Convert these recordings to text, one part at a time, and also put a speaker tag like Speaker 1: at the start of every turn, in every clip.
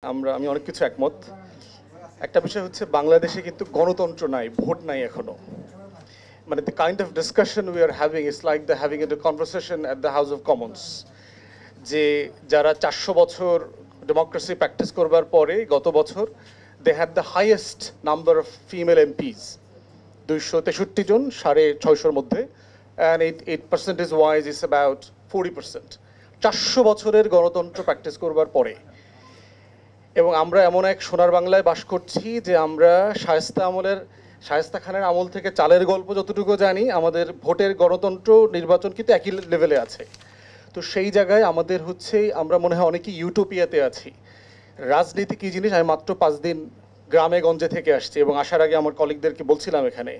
Speaker 1: আমি অনেক কিছু একমত। একটা বিষয় হচ্ছে বাংলাদেশে কিন্তু গণতন্ত্র নাই, ভোট নাই এখনো। মানে the kind of discussion we are having is like the having a conversation at the House of Commons, যে যারা 400 বছর ডেমোক্রেসি প্র্যাকটিস করবার পরে গত বছর they had the highest number of female MPs, 263 জন 650 মধ্যে, and it percentage wise is about 40%। 400 বছরের গণতন্ত্র প্র্যাকটিস করবার পরে এবং আমরা এমন এক সোনার বাংলায় বাস করছি যে আমরা শায়েস্তা খানের আমল থেকে চালের গল্প যতটুকু জানি, আমাদের ভোটের গণতন্ত্র নির্বাচন কিন্তু একই লেভেলে আছে। তো সেই জায়গায় আমাদের হচ্ছে আমরা মনে হয় অনেকেই ইউটোপিয়াতে আছি। রাজনীতি কী জিনিস আমি মাত্র 5 দিন গ্রামে গঞ্জে থেকে আসছি এবং আসার আগে আমার কলিগদেরকে বলছিলাম এখানে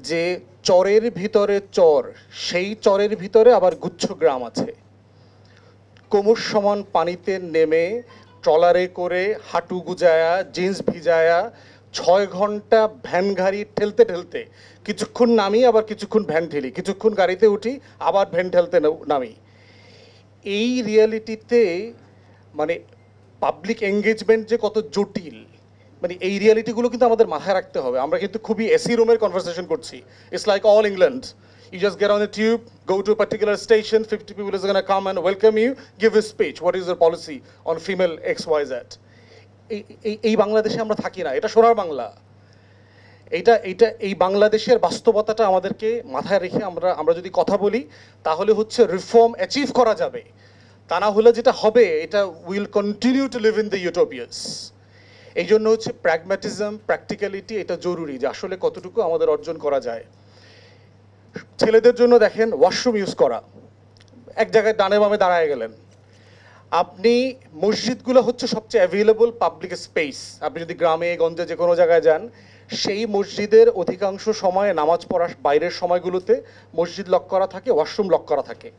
Speaker 1: যে চরের ভিতরে চর, সেই চরের ভিতরে আবার গুচ্ছ গ্রাম আছে। কোমর সমান পানিতে নেমে ট্রলারে করে হাঁটু গুজায়া জিন্স ভিজায়া 6 ঘন্টা ভ্যান গাড়ি ঠেলতে ঠেলতে কিছুক্ষণ নামি, আবার কিছুক্ষণ ভ্যান ঠেলি, কিছুক্ষণ গাড়িতে উঠি, আবার ভ্যান ঠেলতে নামি। এই রিয়ালিটিতে মানে পাবলিক এঙ্গেজমেন্ট যে কত জটিল, মানে এই রিয়ালিটিগুলো কিন্তু আমাদের মাথায় রাখতে হবে। আমরা কিন্তু খুবই এসি রুমের কনভারসেশন করছি। It's like all England, you just get on a tube, go to a particular station, 50 people is going to come and welcome you, give a speech, what is your policy on female XYZ। এই বাংলাদেশে আমরা থাকি না, এটা সোনার বাংলা। এই বাংলাদেশের বাস্তবতাটা আমাদেরকে মাথায় রেখে আমরা যদি কথা বলি তাহলে হচ্ছে রিফর্ম অ্যাচিভ করা যাবে। তা না হলে যেটা হবে, এটা will continue to live in the utopias. এই জন্য হচ্ছে প্র্যাগম্যাটিজম, প্র্যাকটিক্যালিটি এটা জরুরি, যে আসলে কতটুকু আমাদের অর্জন করা যায়। ছেলেদের জন্য দেখেন ওয়াশরুম ইউজ করা, এক জায়গায় ডানে বামে দাঁড়ায় গেলেন আপনি। মসজিদগুলো হচ্ছে সবচেয়ে অ্যাভেলেবল পাবলিক স্পেস। আপনি যদি গ্রামে গঞ্জে যে কোনো জায়গায় যান, সেই মসজিদের অধিকাংশ সময়ে নামাজ পড়ার বাইরের সময়গুলোতে মসজিদ লক করা থাকে, ওয়াশরুম লক করা থাকে।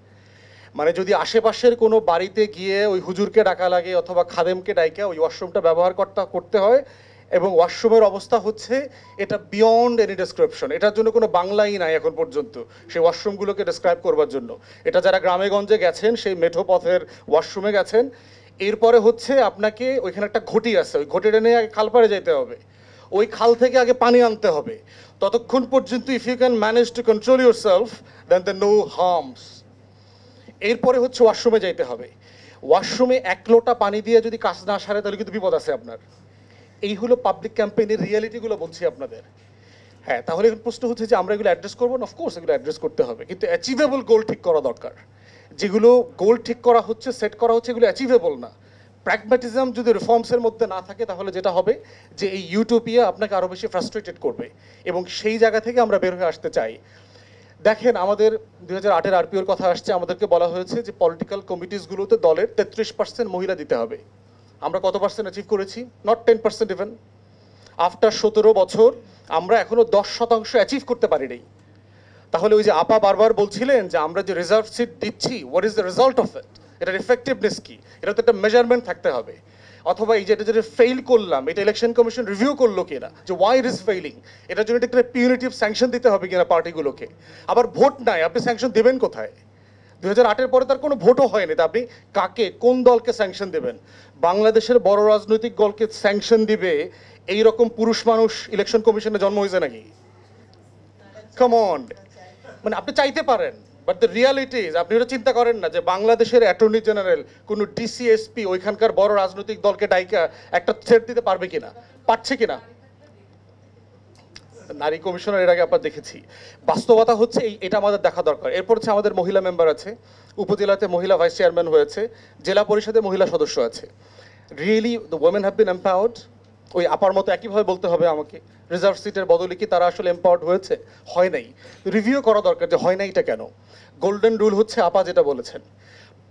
Speaker 1: মানে যদি আশেপাশের কোনো বাড়িতে গিয়ে ওই হুজুরকে ডাকা লাগে অথবা খাদেমকে ডাইকা ওই ওয়াশরুমটা ব্যবহার করতে হয়, এবং ওয়াশরুমের অবস্থা হচ্ছে এটা বিয়ন্ড এনি ডেসক্রিপশন। এটার জন্য কোনো বাংলাই নাই এখন পর্যন্ত সেই ওয়াশরুমগুলোকে ডেসক্রাইব করবার জন্য। এটা যারা গ্রামে গঞ্জে গেছেন, সেই মেঠো পথের ওয়াশরুমে গেছেন। এরপরে হচ্ছে আপনাকে ওইখানে একটা ঘটি আছে, ওই ঘটিটা নিয়ে আগে খালপাড়ে যেতে হবে, ওই খাল থেকে আগে পানি আনতে হবে। ততক্ষণ পর্যন্ত if you can manage to control yourself then the no harms. এরপরে হচ্ছে ওয়াশরুমে যাইতে হবে। ওয়াশরুমে 1 লোটা পানি দিয়ে যদি কাজ না সারে তাহলে কিন্তু বিপদ আছে আপনার। এই হলো পাবলিক ক্যাম্পেইনের রিয়ালিটিগুলো বলছি আপনাদের। হ্যাঁ, তাহলে এখন প্রশ্ন হচ্ছে যে আমরা এগুলো অ্যাড্রেস করবো না। অফকোর্স এগুলো অ্যাড্রেস করতে হবে, কিন্তু অ্যাচিভেবল গোল ঠিক করা দরকার। যেগুলো গোল ঠিক করা হচ্ছে, সেট করা হচ্ছে, এগুলো অ্যাচিভেবল না। প্র্যাগম্যাটিজম যদি রিফর্মসের মধ্যে না থাকে তাহলে যেটা হবে যে এই ইউটোপিয়া আপনাকে আরও বেশি ফ্রাস্ট্রেটেড করবে, এবং সেই জায়গা থেকে আমরা বের হয়ে আসতে চাই। দেখেন, আমাদের 2008-এর আরপিওর কথা আসছে, আমাদেরকে বলা হয়েছে যে পলিটিক্যাল কমিটিসগুলোতে দলের 33% মহিলা দিতে হবে। আমরা কত পার্সেন্ট অ্যাচিভ করেছি? Not 10% even. আফটার 17 বছর আমরা এখনো 10% অ্যাচিভ করতে পারি নাই। তাহলে ওই যে আপা বারবার বলছিলেন যে আমরা যে রিজার্ভ সিট দিচ্ছি, what is the result of it, এটার এফেক্টিভনেস কি, এটা তো একটা মেজারমেন্ট থাকতে হবে। অথবা এই যেটা যেটা ফেইল করলাম, এটা ইলেকশন কমিশন রিভিউ করলো কিনা, যে ওয়াই ইট ইজ ফেইলিং, এটার জন্য একটা পিউনিটিভ স্যাংশন দিতে হবে কিনা পার্টিগুলোকে। আবার ভোট নাই, আপনি স্যাংশন দেবেন কোথায়? 2008-এর পরে তার কোনো ভোটও হয়নি, তা আপনি কাকে, কোন দলকে স্যাংশন দেবেন? বাংলাদেশের বড় রাজনৈতিক দলকে স্যাংশন দিবে এই রকম পুরুষ মানুষ ইলেকশন কমিশনে জন্ম হয়েছে নাকি? Come on. মানে আপনি চাইতে পারেন, বাট দ্য রিয়ালিটি ইজ আপনি এটা চিন্তা করেন না যে বাংলাদেশের অ্যাটর্নি জেনারেল, কোনো ডিসিএসপি ওইখানকার বড় রাজনৈতিক দলকে ডাইকা একটা থ্রেট দিতে পারবে কিনা, পারছে কিনা? নারী কমিশনার এর আগে আপনার দেখেছি। বাস্তবতা হচ্ছে এটা আমাদের দেখা দরকার। এরপর হচ্ছে আমাদের মহিলা মেম্বার আছে, উপজেলাতে মহিলা ভাইস চেয়ারম্যান হয়েছে, জেলা পরিষদে মহিলা সদস্য আছে। Really the women have been empowered? ওই আপার মতো একইভাবে বলতে হবে আমাকে, রিজার্ভ সিটের বদলে কি তারা আসলে এম্পাওয়ার্ড হয়েছে? হয় নাই। রিভিউ করা দরকার যে হয় নাই এটা কেন। গোল্ডেন রুল হচ্ছে আপা যেটা বলেছেন,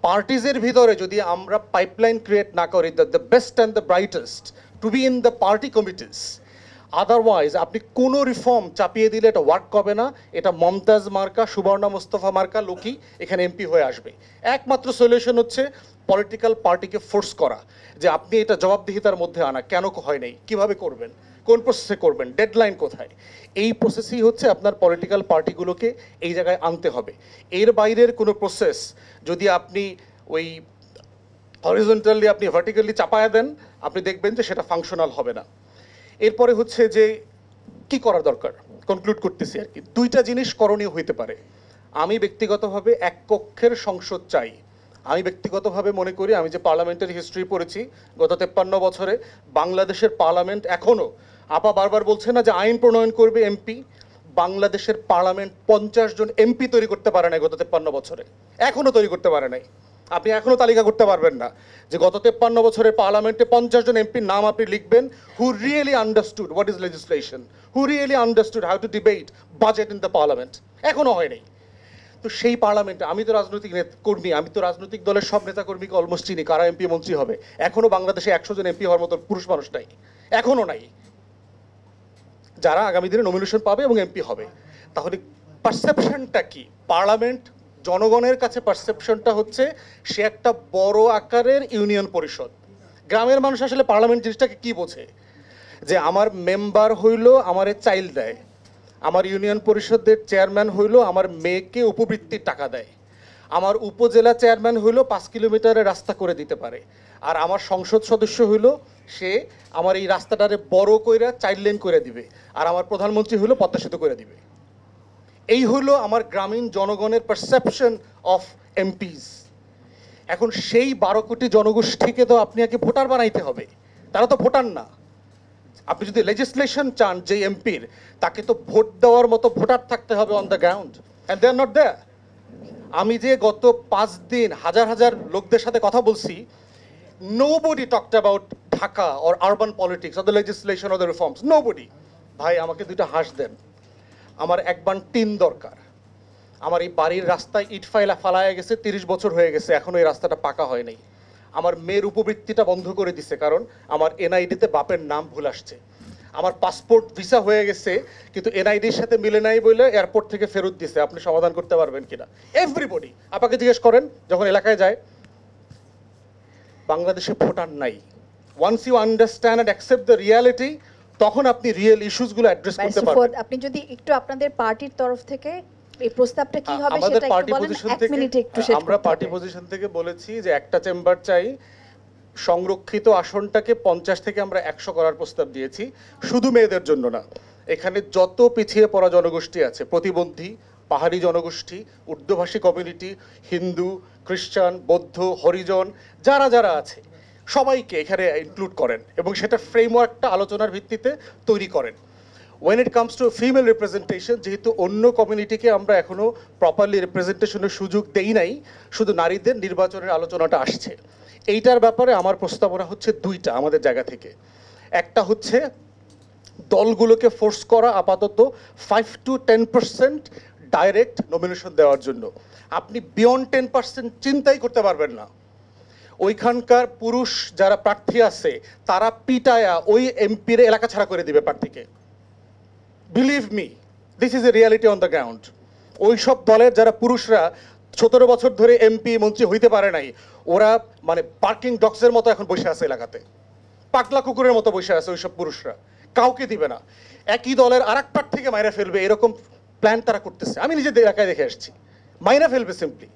Speaker 1: পার্টিজের ভিতরে যদি আমরা পাইপলাইন ক্রিয়েট না করি the best and the brightest to be in the party committees, otherwise আপনি কোনো রিফর্ম চাপিয়ে দিলে এটা ওয়ার্ক হবে না। এটা মমতাজ মার্কা, সুবর্ণা মোস্তফা মার্কা লোকই এখানে এমপি হয়ে আসবে। একমাত্র সলিউশন হচ্ছে পলিটিক্যাল পার্টিকে ফোর্স করা, যে আপনি এটা জবাবদিহিতার মধ্যে আনা, কেন হয় নাই, কিভাবে করবেন, কোন প্রসেসে করবেন, ডেডলাইন কোথায়। এই প্রসেসই হচ্ছে আপনার পলিটিক্যাল পার্টিগুলোকে এই জায়গায় আনতে হবে। এর বাইরের কোনো প্রসেস যদি আপনি ওই হরিজন্টালি আপনি ভার্টিক্যালি চাপায়া দেন, আপনি দেখবেন যে সেটা ফাংশনাল হবে না। এরপরে হচ্ছে যে কি করা দরকার, কনক্লুড করতেছি আর কি। দুইটা জিনিস করণীয় হইতে পারে। আমি ব্যক্তিগতভাবে এক কক্ষের সংসদ চাই। আমি ব্যক্তিগতভাবে মনে করি, আমি যে পার্লামেন্টের হিস্ট্রি পড়েছি গত 53 বছরে, বাংলাদেশের পার্লামেন্ট এখনো, আপা বারবার বলছে না যে আইন প্রণয়ন করবে এমপি, বাংলাদেশের পার্লামেন্ট 50 জন এমপি তৈরি করতে পারে নাই গত 53 বছরে, এখনো তৈরি করতে পারে নাই। আপনি এখনো তালিকা করতে পারবেন না যে গত 53 বছরের পার্লামেন্টে 50 জন এমপির নাম আপনি লিখবেন who really understood what is legislation, who really understood how to debate budget in the parliament. এখনো হয়নি। তো সেই পার্লামেন্টে আমি তো রাজনৈতিক কর্মী, আমি তো রাজনৈতিক দলের সব নেতাকর্মীকে অলমোস্ট চিনি, কারা এমপি মন্ত্রী হবে। এখনো বাংলাদেশে 100 জন এমপি হওয়ার মতো পুরুষ মানুষ নাই, এখনো নাই, যারা আগামী দিনে নমিনেশন পাবে এবং এমপি হবে। তাহলে পারসেপশনটা কি? পার্লামেন্ট জনগণের কাছে পারসেপশনটা হচ্ছে সে একটা বড় আকারের ইউনিয়ন পরিষদ। গ্রামের মানুষ আসলে পার্লামেন্ট জিনিসটাকে কি বোঝে? যে আমার মেম্বার হইলো আমারে চাইল দেয়, আমার ইউনিয়ন পরিষদের চেয়ারম্যান হইলো আমার মেয়েকে উপবৃত্তির টাকা দেয়, আমার উপজেলা চেয়ারম্যান হইলো 5 কিলোমিটারের রাস্তা করে দিতে পারে, আর আমার সংসদ সদস্য হইলো সে আমার এই রাস্তাটারে বড় কইরা 4 লেন করে দিবে, আর আমার প্রধানমন্ত্রী হইলো পদ্মা সেতু করে দিবে। এই হলো আমার গ্রামীণ জনগণের পারসেপশন অফ এমপিস। এখন সেই 12 কোটি জনগোষ্ঠীকে তো আপনি আগে ভোটার বানাইতে হবে, তারা তো ভোটার না। আপনি যদি লেজিসলেশন চান যে এমপির, তাকে তো ভোট দেওয়ার মতো ভোটার থাকতে হবে on the ground, and they are not there. আমি যে গত 5 দিন হাজার হাজার লোকদের সাথে কথা বলছি, nobody talked about Dhaka or urban politics or the legislation or the reforms, nobody. ভাই আমাকে দুইটা হাঁস দেন, আমার একবার টিন দরকার। আমার এই বাড়ির রাস্তায় ইট ফালায় গেছে, 30 বছর হয়ে গেছে, এখনো এই রাস্তাটা পাকা হয় নাই। আমার মেয়ের উপবৃত্তিটা বন্ধ করে দিছে কারণ আমার এনআইডিতে বাপের নাম ভুল আসছে। আমার পাসপোর্ট ভিসা হয়ে গেছে কিন্তু এনআইডির সাথে মিলে নাই বলে এয়ারপোর্ট থেকে ফেরত দিছে। আপনি সমাধান করতে পারবেন কিনা? এভরিবডি আপনাকে জিজ্ঞেস করেন যখন এলাকায় যায়, বাংলাদেশে ভোটার নাই। Once you understand and accept the reality, তখন আপনি রিয়েল ইস্যুসগুলো অ্যাড্রেস করতে পারবেন।
Speaker 2: আপনি যদি একটু আপনাদের পার্টির তরফ থেকে এই প্রস্তাবটা কি হবে
Speaker 1: আমাদের
Speaker 2: সেটা
Speaker 1: পার্টি
Speaker 2: একটু বলেন,
Speaker 1: পজিশন
Speaker 2: এক
Speaker 1: থেকে
Speaker 2: মিনিটে একটু শেষ
Speaker 1: আমরা
Speaker 2: করতে
Speaker 1: পার্টি
Speaker 2: হবে।
Speaker 1: পজিশন থেকে বলেছি যে একটা চেম্বার চাই, সংরক্ষিত আসনটাকে 50 থেকে আমরা 100 করার প্রস্তাব দিয়েছি, শুধু মেয়েদের জন্য না। এখানে যত পিছিয়ে পড়া জনগোষ্ঠী আছে, প্রতিবন্ধী, পাহাড়ি জনগোষ্ঠী, উর্দুভাষী কমিউনিটি, হিন্দু, খ্রিস্টান, বৌদ্ধ, হরিজন, যারা যারা আছে সবাইকে এখানে ইনক্লুড করেন এবং সেটা ফ্রেমওয়ার্কটা আলোচনার ভিত্তিতে তৈরি করেন। When it comes to female representation, যেহেতু অন্য কমিউনিটিকে আমরা এখনো প্রপারলি রিপ্রেজেন্টেশনের সুযোগ দেই নাই, শুধু নারীদের নির্বাচনের আলোচনাটা আসছে। এইটার ব্যাপারে আমার প্রস্তাবনা হচ্ছে দুইটা আমাদের জায়গা থেকে। একটা হচ্ছে দলগুলোকে ফোর্স করা আপাতত 5 to 10% ডাইরেক্ট নমিনেশন দেওয়ার জন্য। আপনি বিয়ন্ড 10% চিন্তাই করতে পারবেন না। ওইখানকার পুরুষ যারা প্রার্থী আছে তারা পিটায়া ওই এমপির এলাকা ছাড়া করে দিবে প্রার্থীকে। Believe me, this is a reality on the ground. ওই সব দলের যারা পুরুষরা 17 বছর ধরে এমপি মন্ত্রী হইতে পারে নাই, ওরা মানে পার্কিং ডগসের মতো এখন বসে আছে এলাকাতে, পাগলা কুকুরের মতো বসে আছে ওইসব পুরুষরা, কাউকে দিবে না। একই দলের আর এক প্রার্থীকে মাইরা ফেলবে, এরকম প্ল্যান তারা করতেছে। আমি নিজের এলাকায় দেখে আসছি, মাইরা ফেলবে সিম্পলি।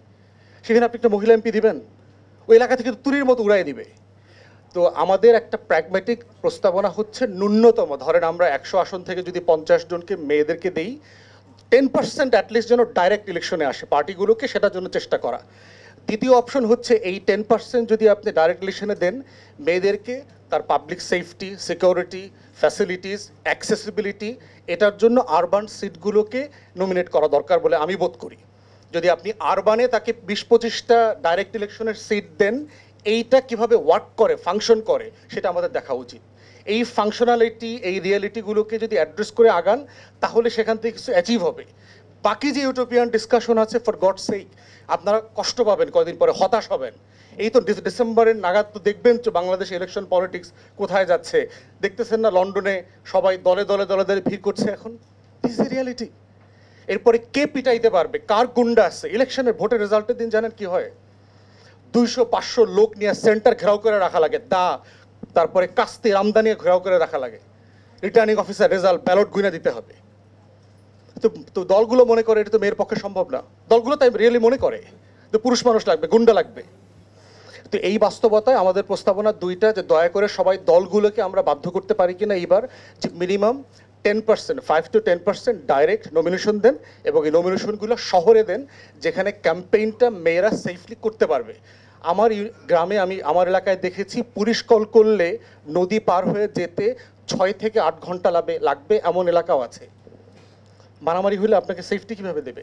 Speaker 1: সেখানে আপনি একটা মহিলা এমপি দিবেন, ওই এলাকা থেকে তুরির মতো উড়াই দিবে। তো আমাদের একটা প্র্যাগম্যাটিক প্রস্তাবনা হচ্ছে ন্যূনতম ধরেন আমরা 100 আসন থেকে যদি 50 জনকে মেয়েদেরকে দেই, 10% অ্যাটলিস্ট যেন ডাইরেক্ট ইলেকশনে আসে পার্টিগুলোকে, সেটার জন্য চেষ্টা করা। দ্বিতীয় অপশন হচ্ছে এই 10% যদি আপনি ডাইরেক্ট ইলেকশনে দেন, মেয়েদেরকে তার public safety, security, facilities, accessibility, এটার জন্য আরবান সিটগুলোকে নমিনেট করা দরকার বলে আমি বোধ করি। যদি আপনি আরবানে তাকে 20-25টা ডাইরেক্ট ইলেকশনের সিট দেন, এইটা কিভাবে ওয়ার্ক করে, ফাংশন করে, সেটা আমাদের দেখা উচিত। এই ফাংশনালিটি, এই রিয়েলিটিগুলোকে যদি অ্যাড্রেস করে আগান, তাহলে সেখান থেকে কিছু অ্যাচিভ হবে। বাকি যে ইউটোপিয়ান ডিসকাশন আছে, ফর গডস সেক আপনারা কষ্ট পাবেন, কয়েকদিন পরে হতাশ হবেন। এই তো ডিসেম্বরের নাগাদ তো দেখবেন তো বাংলাদেশ ইলেকশন পলিটিক্স কোথায় যাচ্ছে। দেখতেছেন না লন্ডনে সবাই দলে দলে দলে দলে ভিড় করছে এখন। This is reality. এরপরে কে পিটাইতে পারবে, কার গুন্ডা আছে। ইলেকশনের ভোটের রেজাল্টের দিন জানেন কি হয়? 200-500 লোক নিয়ে সেন্টার ঘেরাও করে রাখা লাগে, তারপরে কাস্তি আমদানি ঘেরাও করে রাখা লাগে। Returning officer result ballot guinea দিতে হবে। তো দলগুলো মনে করে এটা তো মেয়ের পক্ষে সম্ভব না। দলগুলো তাই রিয়েলি মনে করে যে পুরুষ মানুষ লাগবে, গুন্ডা লাগবে। তো এই বাস্তবতায় আমাদের প্রস্তাবনা দুইটা, যে দয়া করে সবাই দলগুলোকে আমরা বাধ্য করতে পারি কিনা এইবার যে মিনিমাম 10%, 5 to 10% ডাইরেক্ট নমিনেশন দেন, এবং এই নমিনেশনগুলো শহরে দেন যেখানে ক্যাম্পেইনটা মেয়েরা সেফলি করতে পারবে। আমার গ্রামে, আমি আমার এলাকায় দেখেছি পুলিশ কল করলে নদী পার হয়ে যেতে 6 থেকে 8 ঘন্টা লাগবে, এমন এলাকাও আছে। মারামারি হলে আপনাকে সেফটি কিভাবে দেবে?